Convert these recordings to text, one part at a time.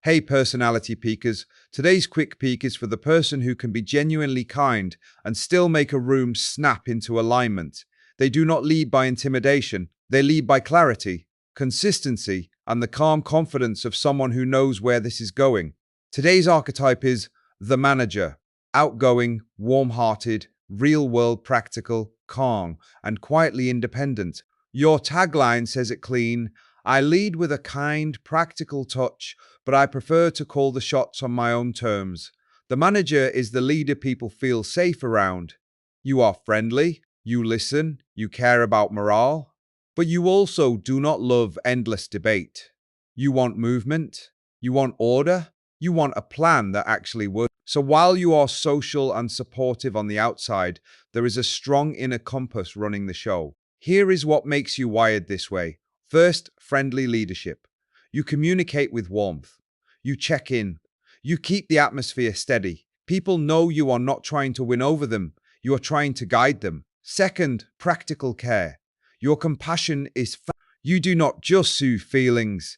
Hey, personality peekers. Today's quick peek is for the person who can be genuinely kind and still make a room snap into alignment. They do not lead by intimidation. They lead by clarity, consistency, and the calm confidence of someone who knows where this is going. Today's archetype is the manager. Outgoing, warm-hearted, real-world practical, calm, and quietly independent. Your tagline says it clean. I lead with a kind, practical touch, but I prefer to call the shots on my own terms. The manager is the leader people feel safe around. You are friendly, you listen, you care about morale, but you also do not love endless debate. You want movement, you want order, you want a plan that actually works. So while you are social and supportive on the outside, there is a strong inner compass running the show. Here is what makes you wired this way. First, friendly leadership. You communicate with warmth. You check in. You keep the atmosphere steady. People know you are not trying to win over them. You are trying to guide them. Second, practical care. Your compassion is you do not just soothe feelings.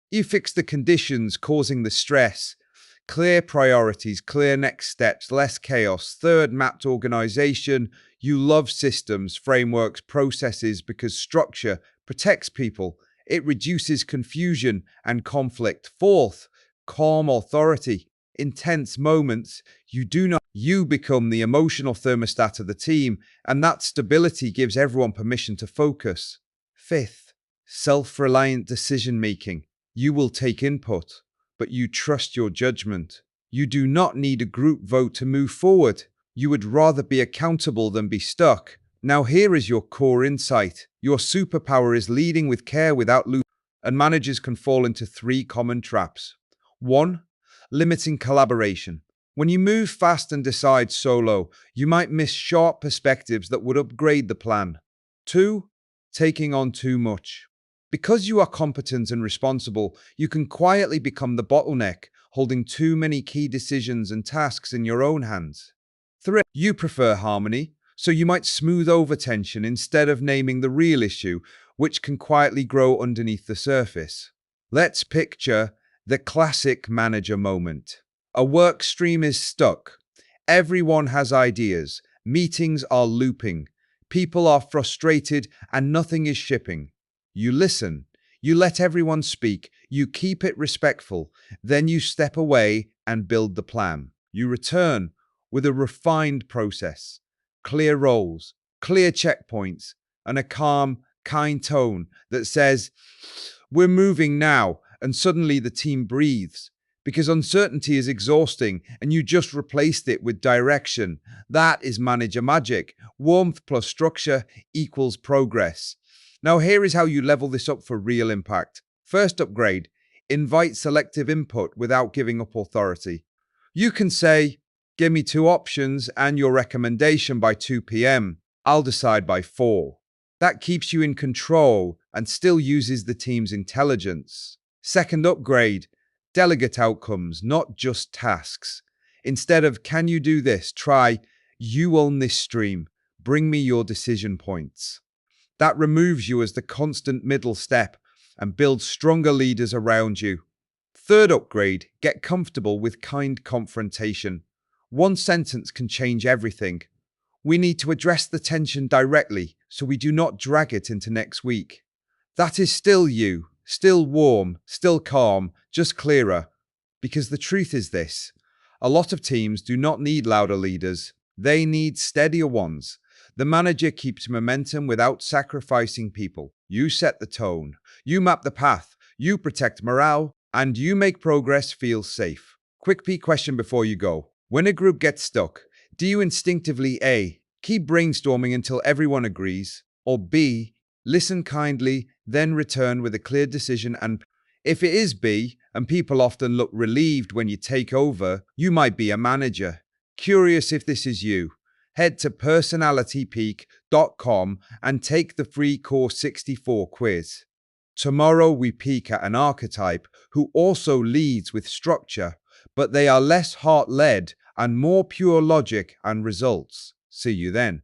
You fix the conditions causing the stress. Clear priorities, clear next steps, less chaos. Third, mapped organization. You love systems, frameworks, processes because structure protects people. It reduces confusion and conflict. Fourth, calm authority. Intense moments, you become the emotional thermostat of the team, and that stability gives everyone permission to focus. Fifth, self-reliant decision-making. You will take input, but you trust your judgment. You do not need a group vote to move forward. You would rather be accountable than be stuck. Now here is your core insight. Your superpower is leading with care without losing, and managers can fall into three common traps. 1. Limiting collaboration. When you move fast and decide solo, you might miss sharp perspectives that would upgrade the plan. 2. Taking on too much. Because you are competent and responsible, you can quietly become the bottleneck, holding too many key decisions and tasks in your own hands. 3. You prefer harmony, so you might smooth over tension instead of naming the real issue, which can quietly grow underneath the surface. Let's picture the classic manager moment. A work stream is stuck. Everyone has ideas. Meetings are looping. People are frustrated and nothing is shipping. You listen. You let everyone speak. You keep it respectful. Then you step away and build the plan. You return with a refined process, clear roles, clear checkpoints, and a calm, kind tone that says, "We're moving now," and suddenly the team breathes. Because uncertainty is exhausting and you just replaced it with direction. That is manager magic. Warmth plus structure equals progress. Now here is how you level this up for real impact. First upgrade, invite selective input without giving up authority. You can say, "Give me 2 options and your recommendation by 2 p.m. I'll decide by 4. That keeps you in control and still uses the team's intelligence. Second upgrade, delegate outcomes, not just tasks. Instead of, "Can you do this?" try, "You own this stream. Bring me your decision points." That removes you as the constant middle step and builds stronger leaders around you. Third upgrade, get comfortable with kind confrontation. One sentence can change everything. We need to address the tension directly so we do not drag it into next week. That is still you, still warm, still calm, just clearer. Because the truth is this, a lot of teams do not need louder leaders. They need steadier ones. The manager keeps momentum without sacrificing people. You set the tone, you map the path, you protect morale, and you make progress feel safe. Quick peek question before you go. When a group gets stuck, do you instinctively A, keep brainstorming until everyone agrees, or B, listen kindly, then return with a clear decision? And if it is B, and people often look relieved when you take over, you might be a manager. Curious if this is you? Head to personalitypeek.com and take the free Core 64 quiz. Tomorrow we peek at an archetype who also leads with structure, but they are less heart-led and more pure logic and results. See you then.